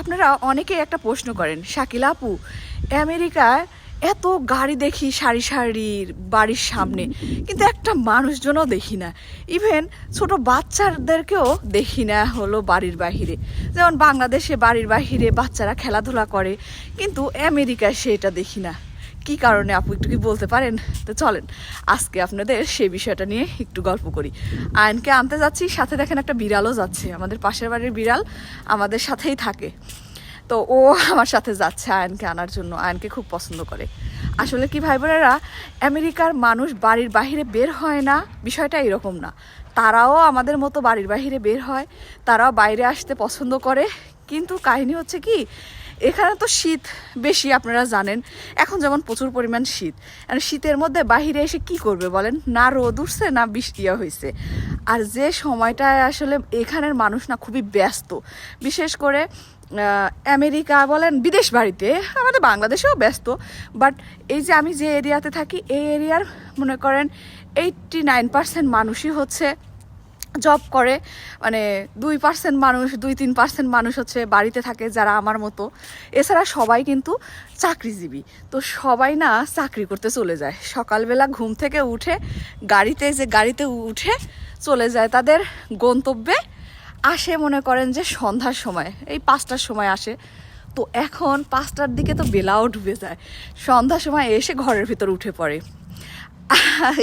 আপনারা অনেকেই একটা প্রশ্ন করেন, শাকিলা আপু আমেরিকায় এত গাড়ি দেখি সারি সারির বাড়ির সামনে, কিন্তু একটা মানুষজনও দেখি না, ইভেন ছোট বাচ্চাদেরকেও দেখি না হলো বাড়ির বাহিরে। যেমন বাংলাদেশে বাড়ির বাহিরে বাচ্চারা খেলাধুলা করে, কিন্তু আমেরিকায় সেটা দেখি না। কি কারণে আপু একটু কি বলতে পারেন? তো চলেন আজকে আপনাদের সেই বিষয়টা নিয়ে একটু গল্প করি। আয়নকে আনতে যাচ্ছি, সাথে দেখেন একটা বিড়ালও যাচ্ছে, আমাদের পাশের বাড়ির বিড়াল আমাদের সাথেই থাকে। তো ও আমার সাথে যাচ্ছে আয়নকে আনার জন্য, আয়নকে খুব পছন্দ করে। আসলে কি ভাই বোনেরা, আমেরিকার মানুষ বাড়ির বাহিরে বের হয় না বিষয়টা এরকম না, তারাও আমাদের মতো বাড়ির বাহিরে বের হয়, তারাও বাইরে আসতে পছন্দ করে। কিন্তু কাহিনী হচ্ছে কি, এখানে তো শীত বেশি, আপনারা জানেন এখন যেমন প্রচুর পরিমাণ শীত, আর শীতের মধ্যে বাহিরে এসে কি করবে বলেন? না রোদ উঠছে না বৃষ্টিও হয়েছে। আর যে সময়টায় আসলে এখানের মানুষ না খুবই ব্যস্ত, বিশেষ করে আমেরিকা বলেন বিদেশ বাড়িতে, আমাদের বাংলাদেশেও ব্যস্ত, বাট এই যে আমি যে এরিয়াতে থাকি এই এরিয়ার মনে করেন 89% মানুষই হচ্ছে জব করে, মানে 2% মানুষ 2-3% মানুষ হচ্ছে বাড়িতে থাকে যারা আমার মতো। এছাড়া সবাই কিন্তু চাকরিজীবী, তো সবাই না চাকরি করতে চলে যায়, সকালবেলা ঘুম থেকে উঠে গাড়িতে উঠে চলে যায় তাদের গন্তব্যে। আসে মনে করেন যে সন্ধ্যার সময়, এই 5টার সময় আসে। তো এখন 5টার দিকে তো বেলাও ডুবে যায়, সন্ধ্যার সময় এসে ঘরের ভিতর উঠে পড়ে।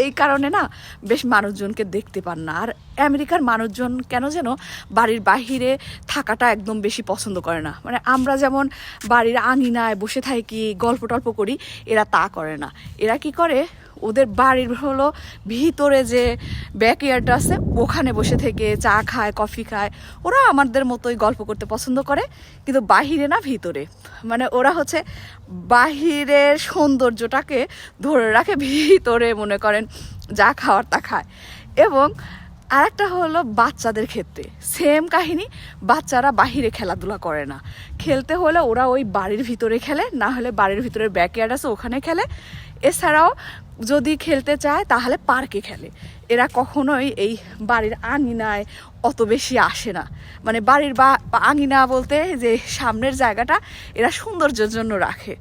এই কারণে না বেশ মানুষজনকে দেখতে পান না। আর আমেরিকার মানুষজন কেন যেন বাড়ির বাহিরে থাকাটা একদম বেশি পছন্দ করে না। মানে আমরা যেমন বাড়ির আঙিনায় বসে থাকি গল্প টল্প করি, এরা তা করে না। এরা কি করে, ওদের বাড়ির হলো ভিতরে যে ব্যাকইয়ার্ডটা আছে ওখানে বসে থেকে চা খায়, কফি খায়। ওরা আমাদের মতোই গল্প করতে পছন্দ করে, কিন্তু বাহিরে না ভিতরে। মানে ওরা হচ্ছে বাহিরের সৌন্দর্যটাকে ধরে রাখে, ভিতরে মনে করেন যা খাওয়ার তা খায়। এবং আরেকটা হলো বাচ্চাদের ক্ষেত্রে সেম কাহিনী, বাচ্চারা বাহিরে খেলাধুলা করে না, খেলতে হলে ওরা ওই বাড়ির ভিতরে খেলে, না হলে বাড়ির ভিতরে ব্যাকইয়ার্ড আছে ওখানে খেলে। এছাড়াও যদি খেলতে চায় তাহলে পার্কে খেলে। এরা কখনোই এই বাড়ির আঙিনায় অত বেশি আসে না। মানে বাড়ির আঙিনা বলতে যে সামনের জায়গাটা এরা সৌন্দর্যের জন্য রাখে।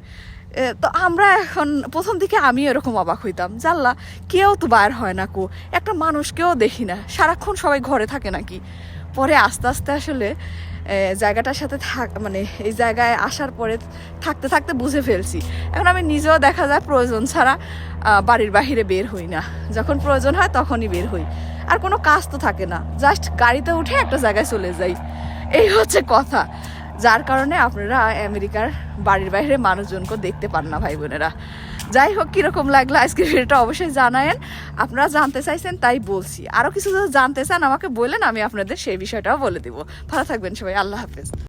তো আমরা এখন প্রথম দিকে আমি এরকম অবাক হইতাম, জানলা কেউ তো বাইর হয় না, একটা মানুষকেও দেখি না, সারাক্ষণ সবাই ঘরে থাকে নাকি। পরে আস্তে আস্তে আসলে জায়গাটার সাথে মানে এই জায়গায় আসার পরে থাকতে থাকতে বুঝে ফেলছি। এখন আমি নিজেও দেখা যায় প্রয়োজন ছাড়া বাড়ির বাহিরে বের হই না, যখন প্রয়োজন হয় তখনই বের হই। আর কোনো কাজ তো থাকে না, জাস্ট গাড়িতে উঠে একটা জায়গায় চলে যাই, এই হচ্ছে কথা। যার কারণে আপনারা আমেরিকার বাড়ির বাইরে মানুষজনকে দেখতে পান না ভাই বোনেরা। যাই হোক, কীরকম লাগলো আজকের ভিডিওটা অবশ্যই জানায়েন। আপনারা জানতে চাইছেন তাই বলছি, আরও কিছু যদি জানতে চান আমাকে বললেন, আমি আপনাদের সেই বিষয়টাও বলে দিব। ভালো থাকবেন সবাই, আল্লাহ হাফেজ।